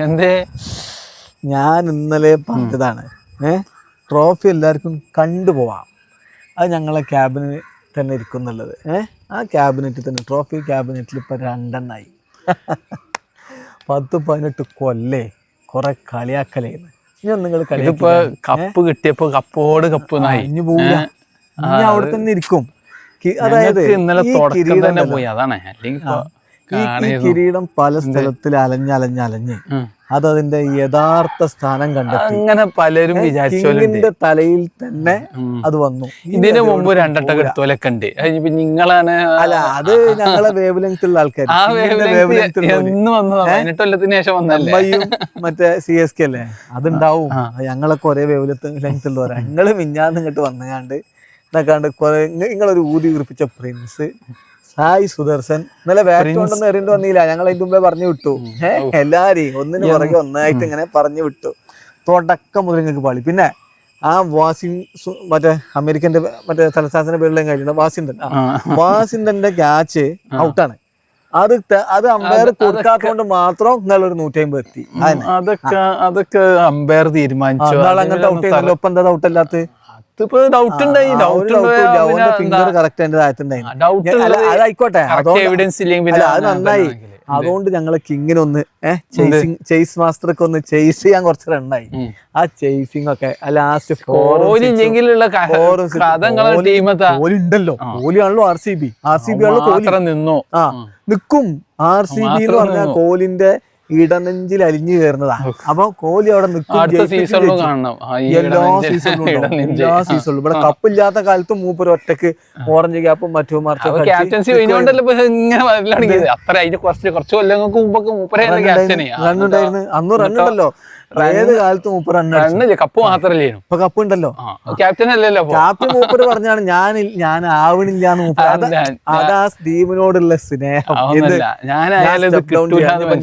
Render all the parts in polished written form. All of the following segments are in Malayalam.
എന്തേ? ഞാൻ ഇന്നലെ പറഞ്ഞതാണ് ട്രോഫി എല്ലാവർക്കും കണ്ടുപോവാം, അത് ഞങ്ങളെ ക്യാബിന് തന്നെ ഇരിക്കും എന്നുള്ളത്. ആ ക്യാബിനറ്റിൽ തന്നെ ട്രോഫി ക്യാബിനറ്റിൽ ഇപ്പം 2 എണ്ണമായി. 10-18 കൊല്ലേ കുറെ കളിയാക്കലേന്ന്. ഇനി നിങ്ങൾ ഇതിപ്പോ കപ്പ് കിട്ടിയപ്പോ കപ്പോട് കപ്പ് ഇനി പോവില്ല, ഇനി അവിടെ തന്നെ ഇരിക്കും. അതായത് ഇന്നലെ തുടക്കം തന്നെ പോയി. അതാണ് ഈ കിരീടം പല സ്ഥലത്തിൽ അലഞ്ഞ് അതതിന്റെ യഥാർത്ഥ സ്ഥാനം കണ്ടെത്തി. അങ്ങനെ പലരും വിചാരിച്ചോലിന്റെ തലയിൽ തന്നെ അത് വന്നു. ഇതിനു മുമ്പ് 2 വട്ടം എടുത്തോലൊക്കെ ഉണ്ട്. നിങ്ങളാണ് അല്ല, അത് ഞങ്ങളെ വേവ് ലെങ്ത് ഉള്ള ആൾക്കാർ. എന്ന് വന്നതാ, 18 കൊല്ലത്തിന് ശേഷം വന്നല്ലേ. മറ്റേ CSK അല്ലേ, അതുണ്ടാവും. ഞങ്ങളൊക്കെ ഒരേ വേവ് ലെങ്ത് ഉള്ളവരാ. നിങ്ങള് മിഞ്ഞാന്ന് ഇങ്ങോട്ട് വന്നുകാണ്ട് ഇതൊക്കെയാണ്ട് കുറെ നിങ്ങളൊരു ഊതി ഉറപ്പിച്ച പ്രിൻസ് സായി സുദർശൻ ഇന്നലെ ബാറ്റ് കൊണ്ടൊന്നും എറിയേണ്ടി വന്നില്ല. ഞങ്ങൾ അതിന്റെ മുമ്പേ പറഞ്ഞു വിട്ടു. എല്ലാരെയും ഒന്നിനു പുറകെ ഒന്നായിട്ട് ഇങ്ങനെ പറഞ്ഞു വിട്ടു. തുടക്കം മുതൽ നിങ്ങൾക്ക് പാളി. പിന്നെ ആ മറ്റേ അമേരിക്കന്റെ മറ്റേ തലസ്ഥാനത്തിന്റെ പേരിലും കഴിഞ്ഞ വാഷിംഗ്ടന്റെ ക്യാച്ച് ഔട്ടാണ്. അത് അമ്പയർ കൊടുക്കാത്തതുകൊണ്ട് മാത്രം ഇന്നലെ ഒരു 150 എത്തി. അതൊക്കെ അമ്പയർ തീരുമാനിച്ചു. അങ്ങനത്തെ ഔട്ട് ചെയ്തല്ലോ. ഇപ്പൊ എന്താ ഔട്ട് അല്ലാത്ത അതായിക്കോട്ടെ, അത് നന്നായി. അതുകൊണ്ട് ഞങ്ങളെ കിങ്ങിനൊന്ന് ചേസ് മാസ്റ്റർക്ക് ഒന്ന് ചേസ് ചെയ്യാൻ കുറച്ച് റണ്ണായി. ആ ചേസിംഗ് ഒക്കെ ലാസ്റ്റ് കോഹ്ലിണ്ടല്ലോ. കോഹ്ലിയാണല്ലോ RCB ആണല്ലോ കോഹ്ലി നിന്നു നിക്കും. RCB എന്ന് പറഞ്ഞാൽ കോഹ്ലിന്റെ ഇടനെഞ്ചിൽ അലിഞ്ഞു കയറുന്നതാ. അപ്പൊ കോഹ്ലി അവിടെ നിൽക്കും. എല്ലാ സീസണിലും ഇവിടെ കപ്പില്ലാത്ത കാലത്തും മൂപ്പര് ഒറ്റക്ക് ഓറഞ്ച് ക്യാപ്പും മറ്റും റണ്ണുണ്ടായിരുന്നു. അന്ന് റണ്ണുണ്ടല്ലോ. ഏത് കാലത്ത് മൂപ്പർ കപ്പ് മാത്രല്ലേ ഇപ്പൊ കപ്പ് ഉണ്ടല്ലോ. ക്യാപ്റ്റൻ അല്ലല്ലോ. ക്യാപ്റ്റൻ മൂപ്പര് പറഞ്ഞാണ് ഞാൻ ആവണില്ല എന്ന് മൂപ്പർ. അതാ ടീമിനോടുള്ള സ്നേഹം.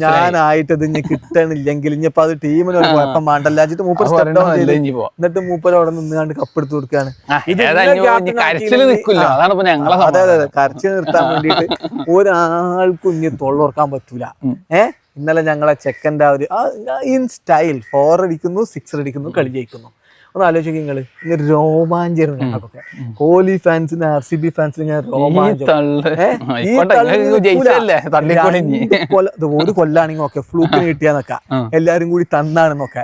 ഞാനായിട്ട് ഇത് ഇനി കിട്ടണില്ലെങ്കിൽ ഇനിയിപ്പോ അത് ടീമിനൊരു കുഴപ്പം വേണ്ടല്ല മൂപ്പർ സ്റ്റെപ്പ് ഡൗൺ ചെയ്ത് എന്നിട്ട് മൂപ്പർ അവിടെ നിന്നുകൊണ്ട് കപ്പ് എടുത്ത് കൊടുക്കുകയാണ്. അതെ അതെ, കരച്ചിൽ നിർത്താൻ വേണ്ടിയിട്ട് ഒരാൾക്കും ഇനി തൊള്ളോർക്കാൻ പറ്റൂല. ഇന്നലെ ഞങ്ങളെ ചെക്കൻ്റെ ആ ഒരു ഇൻ സ്റ്റൈൽ 4 അടിക്കുന്നു 6 അടിക്കുന്നു, കളി ജയിക്കുന്നു. ഒന്ന് ആലോചിക്കുക നിങ്ങള്. ഇങ്ങനെ രോമാഞ്ചം ഞങ്ങൾക്കൊക്കെ. കോഹ്ലി ഫാൻസിന് RCB ഫാൻസിന് ഇങ്ങനെ രോമാഞ്ചം. ഒരു കൊല്ലാണെങ്കിൽ ഒക്കെ ഫ്ലൂക്കിന് കിട്ടിയാന്നൊക്കെ എല്ലാരും കൂടി തന്നാണെന്നൊക്കെ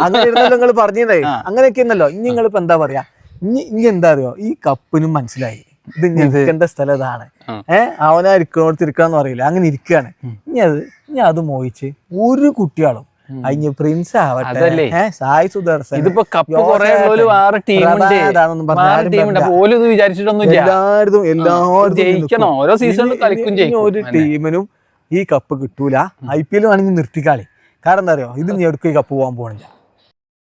അങ്ങനെ ഇരുന്നല്ലോ നിങ്ങൾ പറഞ്ഞതേ. അങ്ങനെയൊക്കെ ഇന്നല്ലോ. ഇനി നിങ്ങളിപ്പോ എന്താ പറയാ, ഇനി എന്താ അറിയോ, ഈ കപ്പിനും മനസ്സിലായി ഇത് ഇരിക്കേണ്ട സ്ഥലം ഇതാണ്. അവനാ ഇരിക്കണോടത്തിരിക്കാന്ന് പറയില്ല, അങ്ങനെ ഇരിക്കുകയാണ്. ഇനി അത് മോഹിച്ച് ഒരു കുട്ടികളും അതിന് പ്രിൻസ് ആവട്ടെ, സായി സുദർശൻ, ഒരു ടീമിനും ഈ കപ്പ് കിട്ടൂല. IPL വേണമെങ്കിൽ നിർത്തിക്കാളി. കാരണം എന്താ അറിയോ, ഇത് നീ എടുക്കുക കപ്പ് പോകാൻ പോണില്ല.